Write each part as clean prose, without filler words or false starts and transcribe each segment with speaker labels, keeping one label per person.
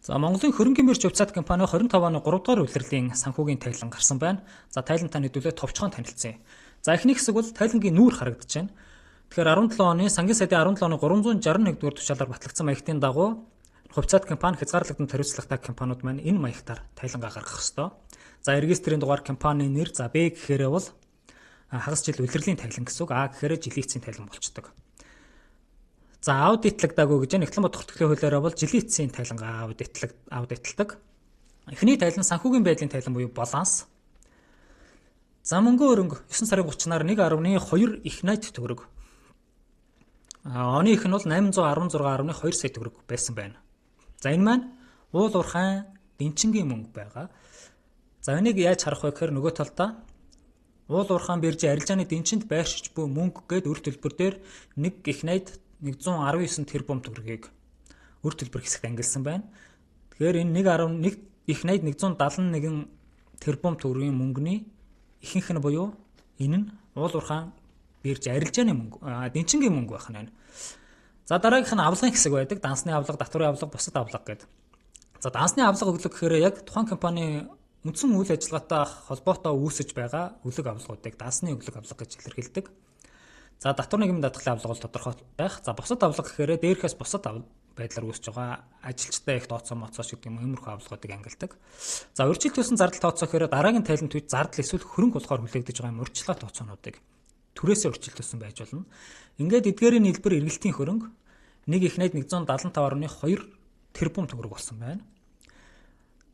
Speaker 1: За Монголын хөрөнгөний бирж хувьцаат компани 25 оны 3 дугаар улирлын санхүүгийн тайлан гарсан байна. За тайлантаа нэдүүлээ товчхон танилцъя. За эхний хэсэг бол тайлангийн нүүр харагдаж байна. Тэгэхээр 17 оны сангийн сайдын 17 оны 361 дугаар тушаалаар батлагдсан маягтын дагуу хувьцаат компани хязгаарлагдсан хариуцлагатай компаниуд маань энэ маягтаар тайлангаа гаргах ёстой. За регистрийн дугаар компани нэр за Б гэхээр бол хагас жил улирлын тайлан гэсэн үг. А гэхээр жилийн эцсийн тайлан болчдөг. За аудитлагдаагүй гэж нэгтлэн бод тогтолцооны хуулиараа бол жилийн эцсийн тайлангаа аудитладаг. Эхний тайлан санхүүгийн байдлын тайлан буюу баланс. За мөнгө өрөнгө 9 сарын 30-наар 1.2 их найт төгрөг. Оны их нь бол 816.2 сая төгрөг байсан байна. За энэ маань уул уурхайн дэнчингийн мөнгө байгаа. За энийг яаж харах вэ гэхээр нөгөө талдаа уул уурхайн биржийн арилжааны дэнчинд байршиж буй мөнгө гээд үр төлбөр дээр нэг их найт 119 тэрбум төгрөгийг үр төлбөр хэсэгт ангилсан байна. Тэгэхээр энэ 1.1 их найд 171 тэрбум төгрөгийн мөнгөний ихэнх нь буюу энэ нь уул уурхайн бирж арилжааны мөнгө, дэнчингийн мөнгө байх нь. За дараагийнх нь авлагын хэсэг байдаг. Дансны авлага, татврын авлага, бусад авлага гэдэг. За дансны авлага өглөг гэхээр яг тухайн компани үндсэн үйл ажиллагаатай холбоотой үүсэж байгаа өглөг авлагуудыг дансны өглөг авлага гэж илэрхийлдэг. За татвар нийгмийн даатгалын авлага бол тодорхой байх. За бусад авлага гэхээр дээрхээс бусад байдлаар үүсэж байгаа ажилчтай их тооцоо моцоос гэдэг юм иймэрхүү авлагуудыг ангилдаг. За урьдчилан төсөн зардал тооцоо гэхээр дараагийн тайланд үед зардал эсвэл хөрөнгө болохоор хүлээгдэж байгаа юм урьдчилан тооцоонуудыг түрээсээ урьдчилан төсөн байж болно. Ингээд эдгээрийн нийлбэр эргэлтийн хөрөнгө нэг их найд 175.2 тэрбум төгрөг болсон байна.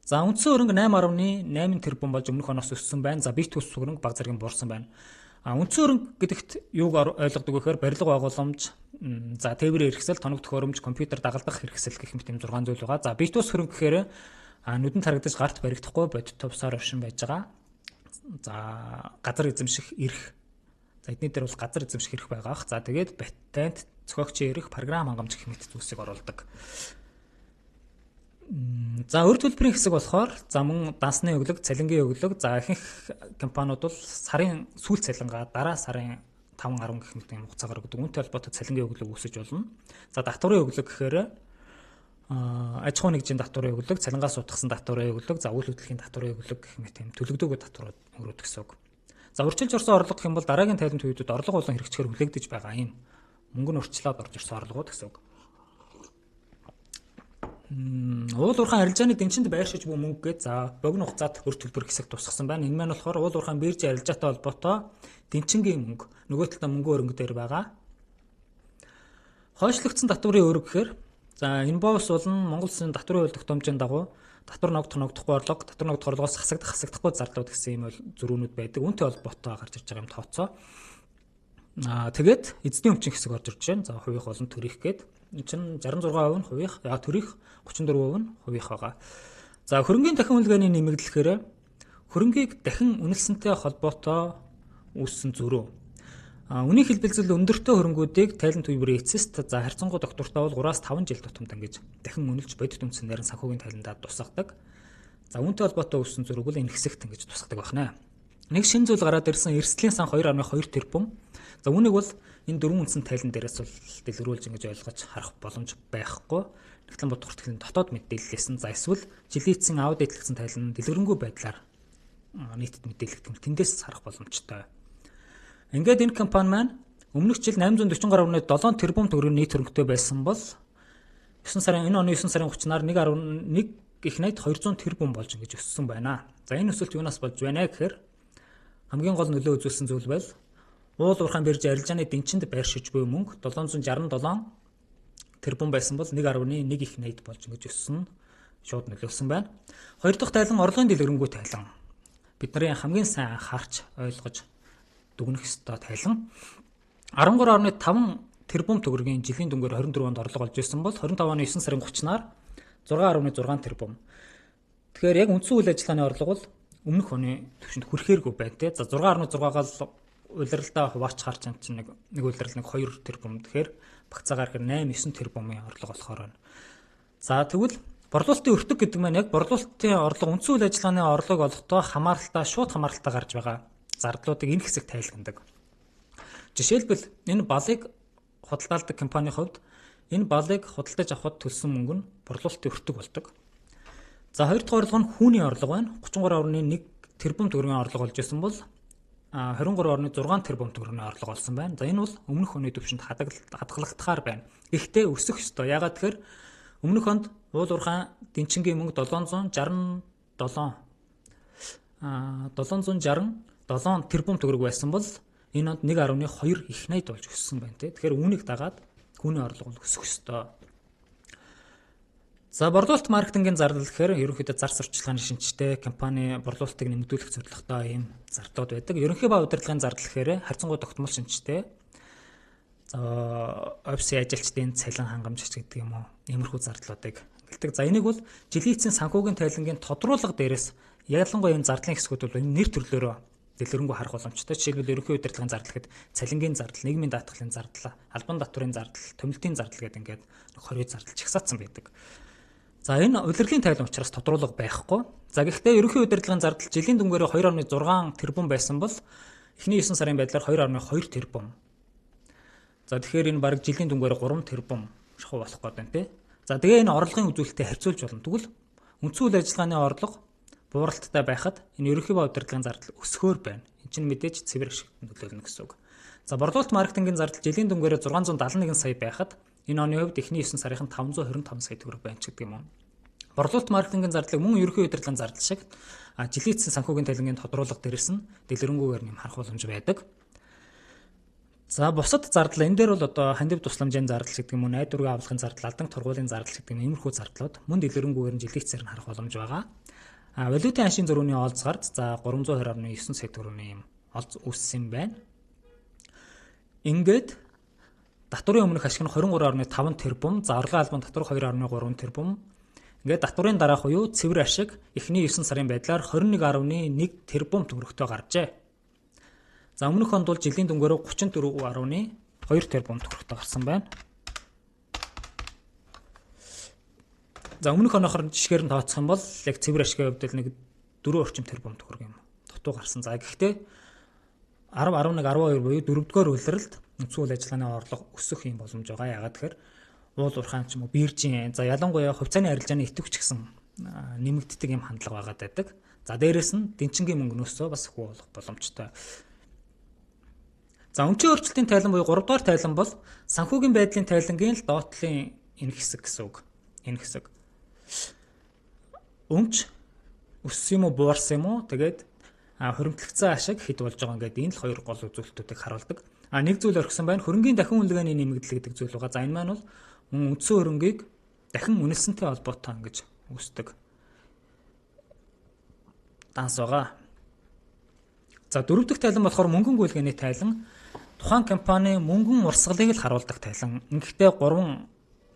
Speaker 1: За үндсэн хөрөнгө 8.8 тэрбум болж өмнөх оноос өссөн байна. За бит төс хөрөнгө баг зэргийн буурсан байна. Үндсэн хөрөнгө гэдэгт юуг ойлгодог вэ гэхээр барилга байгууламж, за тээврийн хэрэгсэл, тоног төхөөрөмж, компьютер дагалдах хэрэгсэл гэх мэт юм 6 зүйл байгаа. За бит төс хөрөнгө гэхээр нүдэнд харагдаж гарт баригдахгүй бодит товсоор оршин байж байгаа. За газар эзэмших эрх. За эдний дээр бол газар эзэмших эрх байгаа ах. За тэгээд патент, зохиогчийн эрх, програм хангамж гэх мэт зүйлсийг оруулдаг. За үр төлбөрийн хэсэг болохоор за мөн дансны өглөг, цалингийн өглөг, за ихэнх компаниуд бол сарын сүүл цалингаа дараа сарын 5-10 гэх мэт юм хугацаагаар өгдөг. Үүнтэй холбоотой цалингийн өглөг үүсэж болно. За татврын өглөг гэхээр аж ахуйн нэгжийн татврын өглөг, цалингаас утгасан татврын өглөг, за үйл хөдлөлийн татврын өглөг гэх мэт юм төлөгдөөгүй татварууд өрөөд гэсэн үг. За урьдчилж орсон орлого гэх юм бол дараагийн тайланд үеүүдэд орлого болон хэрэгчээр хүлээгдэж байгаа юм мөнгө нь урьдчилаад орж ирсэн орлогууд гэсэн үг. Уул уурхайн арилжааны дэнчинд байршиж буй мөнгө гээд за богино хугацаат үр төлбөр хэсэг тусгасан байна. Энэ маань болохоор уул уурхайн биржийн арилжаатай холбоотой дэнчингийн мөнгө нөгөө талдаа мөнгө өрөнгө дээр байгаа. Хойшлогдсон татврын өрөг гэхээр за энэ боос болон Монгол Улсын татврын хууль тогтоомжийн дагуу татвар ногдохгүй орлого, татвар ногдох орлогоос хасагдахгүй зарлууд гэсэн юм зөрүүнүүд байдаг. Үүнтэй холбоотой гарч ирж байгаа юм тооцоо. Тэгээд эзний өмчийн хэсэг орж ирж байна. За хувийнх болон төрийнх гээд энэ чинь 66% нь хувийнх, төрийнх 34% нь хувийнх байгаа. За хөрөнгийн дахин үнэлгээний нэмэгдлэхээр хөрөнгийг дахин үнэлсэнтэй холбоотой үүссэн зөрүү. Үнийн хэлбэлзэл өндөртэй хөрөнгүүдийг тайлан төвбөрийн эцэст за харьцангуй доктортой бол 3-5 жил тутамд ингэж дахин үнэлж бодит үндсээр нь санхүүгийн тайландаа тусгадаг. За үүнтэй холбоотой үүссэн зөрүүг бол энэ хэсэгт ингэж тусгадаг байна. Нэг шинэ зүйл гараад ирсэн эрсдлийн сан 2.2 тэрбум. За үүнийг бол энэ дөрвөн үндсэн тайлан дээрээс бол дэлгэрүүлж ингэж ойлгож харах боломж байхгүй. Нэгтлэн бод хүртгэлийн дотоод мэдээлэлсэн за эсвэл жилийн эцсийн аудитлэгдсэн тайлан дэлгэрэнгүй байдлаар нийтэд мэдээлэгдэх юм тэндээс харах боломжтой. Ингээд энэ компани маань өмнөх жил 840.7 тэрбум төгрөгийн нийт хөрөнгөтэй байсан бол энэ оны 9 сарын 30-наар 1.1 их найд 200 тэрбум болж ингэж өссөн байна. За энэ өсөлт юунаас болж байна гэхээр хамгийн гол нөлөө үзүүлсэн зүйл бол уул уурхайн биржийн арилжааны дэнчинд байршиж буй мөнгө 767 тэрбум байсан бол 1.1 их найд болж ингэж өссөн шууд нөлөөлсөн байна. Хоёр дахь тайлан орлогын дэлгэрэнгүй тайлан. Бидний хамгийн сайн анхаарч ойлгож дүгнэх ёстой тайлан 13.5 тэрбум төгрөгийн жилийн дүнгээр 24 онд орлого олж ирсэн бол 25 оны 9 сарын 30-наар 6.6 тэрбум. Тэгэхээр яг үндсэн үйл ажиллагааны орлого бол өмнөх оны түвшинд хүрэхээргүй байна те. За 6.6-аас улиралдаа хуваачж харж чинь нэг улирал 2 тэрбум. Тэгэхээр багцаагаар гэхээр 8-9 тэрбумын орлого болохоор байна. За тэгвэл борлуулалтын өртөг гэдэг маань яг борлуулалтын орлого үндсэн үйл ажиллагааны орлого олохдоо шууд хамааралтай гарч байгаа зардлуудыг энэ хэсэг тайлгадаг. Жишээлбэл энэ балыг худалдаалдаг компанийн хувьд энэ балыг худалдаж авахд төлсөн мөнгө нь борлуулалтын өртөг болдог. За 2 дугаар орлого нь хүүний орлого байна. 33.1 тэрбум төгрөгийн орлого болж исэн бол 23.6 тэрбум төгрөгийн орлого олсон байна. За энэ бол өмнөх оны түвшинд хадгалагдахаар байна. Гэхдээ өсөх ёстой. Ягаад тэгэхээр өмнөх онд уул уурхайн дэнчингийн мөнгө 767 тэрбум төгрөг байсан бол энэ онд 1.2 их найд болж өссөн байна тий. Тэгэхээр үүнийг дагаад хүүний орлого бол өсөх ёстой. За борлуулалт маркетингийн зардал гэхээр ерөнхийдөө зар сурталчилгааны шинжтэй компани борлуулалтыг нэмэгдүүлэх зорилготой ийм зардлууд байдаг. Ерөнхий ба удирдлагын зардал гэхээр харьцангуй тогтмол шинжтэй офисын ажилчдын цалин хангамж гэдэг юм уу. Иймэрхүү зардлуудыг гэлдэг. За энийг бол жилийн эцсийн санхүүгийн тайлангийн тодруулга дээрээс ялангуяа энэ зардлын хэсгүүд бол нэр төрлөөрөө дэлгэрэнгүй харах боломжтой. Жишээлбэл ерөнхий удирдлагын зардал гэхэд цалингийн зардал, нийгмийн даатгалын зардал, албан татврын зардал, томилтын зардал гэдэг ингээд 20 зардал чагсаацсан байдаг. За энэ удирдлагын тайлан учраас тодруулга байхгүй. За гэхдээ ерөнхий удирдлагын зардал жилийн дүнгээр 2.6 тэрбум байсан бол эхний 9 сарын байдлаар 2.2 тэрбум. За тэгэхээр энэ бараг жилийн дүнгээр 3 тэрбум шахуу болох гэдэг нь тий. За тэгээ энэ орлогын үзүүлэлттэй харьцуулж болно. Тэгвэл үндсэн үйл ажиллагааны орлого бууралттай байхад энэ ерөнхий ба удирдлагын зардал өсөхөөр байна. Энэ чинь мэдээж цэвэр ашигт нөлөөлнө гэсэн үг. За борлуулалт маркетингийн зардал жилийн дүнгээр 671 сая байхад энэ оны хувьд эхний 9 сарын 525 сая төгрөг байна ч гэдэг юм уу. Борлуулалт маркетингийн зардлыг мөн ерөнхий удирдлагын зардал шиг жилийн эцсийн санхүүгийн тайлангийн тодруулга дээрээс нь дэлгэрэнгүйгээр нэм харах боломж байдаг. За бусад зардал энэ дээр бол одоо хандив тусламжийн зардал гэдэг юм уу, найдваргийн авлагын зардал, алдан тургуулийн зардал гэдэг юм иймэрхүү зардлууд мөн дэлгэрэнгүйгээр нь жилийн эцсээр нь харах боломж байгаа. Валютын аншийн зөрүүний олз гард за 320.9 сая төгрөгийн юм олз үүссэн байна. Ингээд татврын өмнөх ашиг нь 23.5 тэрбум, за орлогын албан татвар 2.3 тэрбум. Ингээд татврын дараах буюу цэвэр ашиг эхний 9 сарын байдлаар 21.1 тэрбум төгрөгтэй гарчээ. За өмнөх онд бол жилийн дүнгээр 34.2 тэрбум төгрөгтэй гарсан байна. За өмнөх оноохоор жишгээр нь тооцох юм бол яг цэвэр ашигын хувьд нэг 4 орчим тэрбум төгрөг юм дутуу гарсан. За гэхдээ 10, 11, 12 буюу 4-р улиралд үндсэн үйл ажиллагааны орлого өсөх юм боломж байгаа. Ягаад тэгэхээр уул уурхайн ч юм уу биржийн за ялангуяа хувьцааны арилжааны идэвхч гэсэн нэмэгддэг юм хандлага байгаад байдаг. За дээрэс нь дэнчингийн мөнгнөөсөө бас хүү болох боломжтой. За өмчийн өөрчлөлтийн тайлан буюу 3 дугаар тайлан бол санхүүгийн байдлын тайлангийн л доотлын энэ хэсэг гэсэн үг. Энэ хэсэг. Өмч өссөн юм уу буурсан юм уу тэгээд хуримтлагдсан ашиг хэд болж байгаа ингээд энэ л хоёр гол үзүүлэлтүүдийг харуулдаг. Нэг зүйл орхисон байна. Хөрөнгийн дахин үнэлгээний нэмэгдэл гэдэг зүйл байгаа. За энэ маань бол мөн үндсэн хөрөнгийг дахин үнэлсэнтэй холбоотой ингэж үүсдэг данс байгаа. За дөрөв дэх тайлан болохоор мөнгөн гүйлгээний тайлан тухайн компани мөнгөн урсгалыг л харуулдаг тайлан. Ингэхдээ 3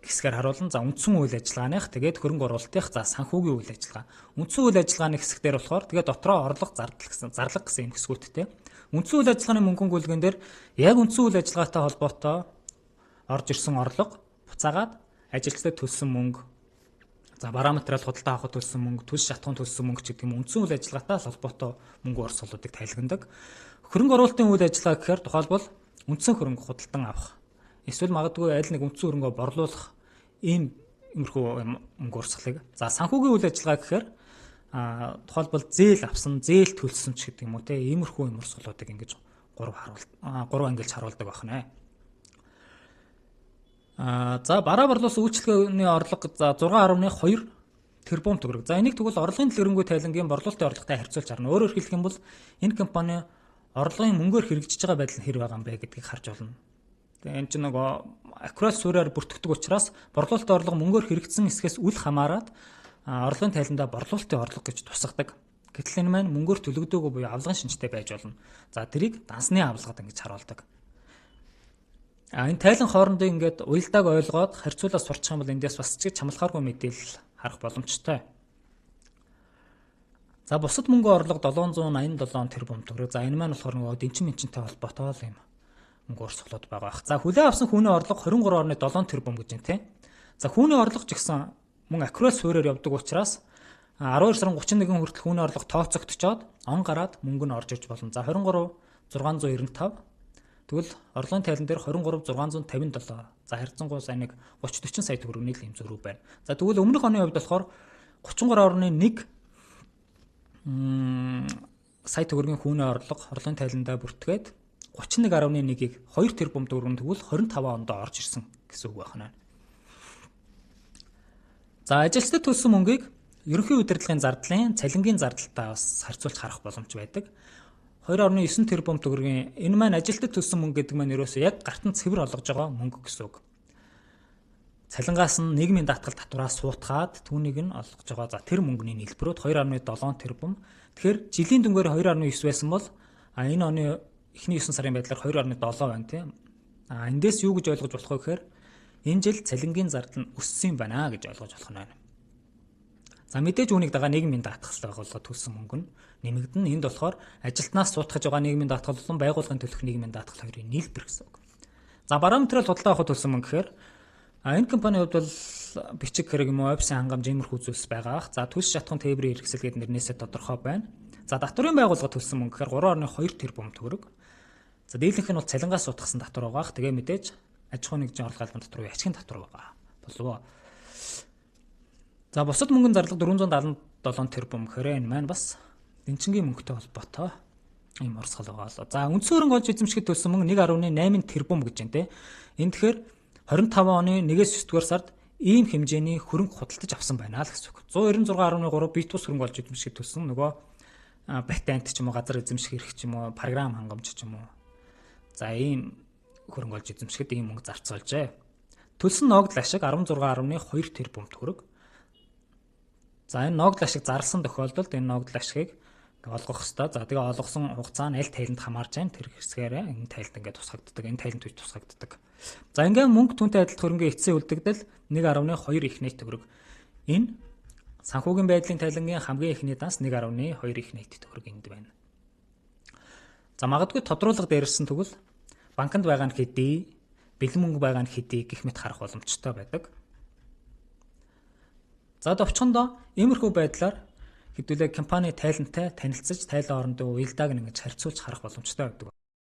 Speaker 1: хэсгээр харуулна. За үндсэн үйл ажиллагааных, тэгээд хөрөнгө оруулалтынх, за санхүүгийн үйл ажиллагаа. Үндсэн үйл ажиллагааны хэсгээр болохоор тэгээд дотроо орлого зарлага гэсэн юм хэсгүүдтэй. Үндсэн үйл ажиллагааны мөнгөн гүйлгэн дээр яг үндсэн үйл ажиллагаатай холбоотой орж ирсэн орлого буцаагаад ажилчдад төлсөн мөнгө, за бараа материал худалдаа авахд төлсөн мөнгө, төлс шатхуун төлсөн мөнгө гэдэг юм үндсэн үйл ажиллагаатай холбоотой мөнгө орсуулуудыг тайлгнадаг. Хөрөнгө оруулалтын үйл ажиллагаа гэхээр тухайлбал үндсэн хөрөнгө худалдан авах, эсвэл магадгүй аль нэг үндсэн хөрөнгөө борлуулах иймэрхүү мөнгө урсгалыг. За санхүүгийн үйл ажиллагаа гэхээр тухайлбал зээл авсан, зээл төлсөн ч гэдэг юм уу те иймэрхүү юм урсгалуудыг ингэж 3 ангилж харуулдаг байна. За бараа борлуулсан үйлчлэгээний орлого за 6.2 тэрбум төгрөг. За энийг тэгвэл орлогын дэлгэрэнгүй тайлангийн борлуулалтын орлоготой харьцуулж харна. Өөрөөр хэлэх юм бол энэ компани орлогын мөнгөөр хэрэгжиж байгаа байдал нь хэр байгаа юм бэ гэдгийг харж болно. Тэгээ энэ чинь нөгөө аккурат суурьаар бүртгэдэг учраас борлуулалтын орлого мөнгөөр хэрэгжсэн хэсгээс үл хамааран орлогын тайландаа борлуулалтын орлого гэж тусгадаг. Гэтэл энэ маань мөнгөөр төлөгдөөгүй буюу авлагын шинжтэй байж болно. За тэрийг дансны авлагад ингэж харуулдаг. Энэ тайлан хоорондоо ингээд уялдааг ойлгоод харьцуулаад сурчих юм бол эндээс бас ч чамлахааргүй мэдээлэл харах боломжтой. За бусад мөнгө орлого 787 тэрбум төгрөг. За энэ маань болохоор нөгөө дэнчин мэнчинтэй холбоотой юм мөнгө урсгалууд байгаа бах. За хүлээн авсан хүүний орлого 23.7 тэрбум гэж байна тийм. За хүүний орлого ч гэсэн мөн аккурат суурьаар явдаг учраас 12 сарын 31 хүртэл хүүний орлого тооцогдчиход он гараад мөнгө нь орж иж болно. За 23.695 тэгвэл орлогын тайлан дээр 23.657. За харьцангуй сайн нэг 30-40 сая төгрөгийн л юм зөрүү байна. За тэгвэл өмнөх оны хувьд болохоор 33.1 сая төгрөгийн хүүний орлогын тайландаа бүртгээд 31.1-ийг 2 тэрбум төгрөг тэгвэл 25 онд орж ирсэн гэсэн үг байна. За ажилчдад төлсөн мөнгийг ерөнхий удирдлагын зардлын цалингийн зардалтаа бас харьцуулж харах боломж байдаг. 2.9 тэрбум төгрөгийн энэ маань ажилтнад төлсөн мөнгө гэдэг маань ерөөсөө яг гартан цэвэр олгож байгаа мөнгө гэсэн үг. Цалингаас нь нийгмийн даатгал татвараа суутгаад түүнийг нь олгож байгаа. За тэр мөнгөний нийлбэрүүд 2.7 тэрбум. Тэгэхээр жилийн дүнгээр 2.9 байсан бол энэ оны эхний 9 сарын байдлаар 2.7 байна тийм. Эндээс юу гэж ойлгож болох вэ гэхээр энэ жил цалингийн зардал нь өссөн байна гэж ойлгож болох нь байна. За мэдээж үүнийг дагаа нийгмийн даатгалтай байгууллагад төлсөн мөнгө нь нэмэгдэн. Энд болохоор ажилтнаас суутгаж байгаа нийгмийн даатгал болон байгууллагын төлөх нийгмийн даатгал хоёрын нийлбэр гэсэн үг. За барометрал худалдаа авахд төлсөн мөнгө гэхээр энэ компанийн хувьд бол бичиг хэрэг юм уу офисын хангамж иймэрхүү зүйлс байгаа ах. За төлс шатхуун тээврийн хэрэгсэл гэдэг нэрнээсээ тодорхой байна. За татварын байгууллагад төлсөн мөнгө гэхээр 3.2 тэрбум төгрөг. За дийлэнх нь бол цалингаас суутгасан татвар байгаа ах. Тэгээ мэдээж аж ахуйн нэгжийн орлого албан татвар, ачхийн татвар байгаа болов. За бусад мөнгөний зарлага 477 тэрбум гэхээр энэ маань бас дэнчингийн мөнгөтэй холбоотой ийм урсгал байгаа болоо. За үндсэн хөрөнгө олж эзэмшихэд төлсөн мөнгө 1.8 тэрбум гэж байна те. Энэ тэгэхээр 25 оны 1-9 дугаар сард ийм хэмжээний хөрөнгө худалдаж авсан байна л гэсэн үг. 196.3 бит бус хөрөнгө олж эзэмшихэд төлсөн нөгөө патент ч юм уу, газар эзэмших эрх ч юм уу, програм хангамж ч юм уу. За ийм хөрөнгө олж эзэмшихэд ийм мөнгө зарцуулжээ. Төлсөн ногдол ашиг 16.2 тэрбум төгрөг. За энэ ногдол ашиг зарласан тохиолдолд энэ ногдол ашигыг олгох ёстой. За тэгээ олгосон хугацаа нь аль тайланд хамаарч байна. Тэр хэсгээр энэ тайланд ингээд тусгагддаг. Энэ тайланд үе тусгагддаг. За ингээд мөнгө түүнтэй адилт хөрөнгөний эцсийн үлдэгдэл 1.2 их нийт төгрөг. Энэ санхүүгийн байдлын тайлангийн хамгийн ихний данс 1.2 их нийт төгрөг энд байна. За магадгүй тодруулга дээрсэн тэгвэл банкнд байгаа нь хэдий, бэлэн мөнгө байгаа нь хэдий гэх мэт харах боломжтой байдаг. За товчхондоо иймэрхүү байдлаар хэдүүлээ компани тайлантай танилцаж тайлан орондоо уялдааг ингэж харьцуулж харах боломжтой байдаг.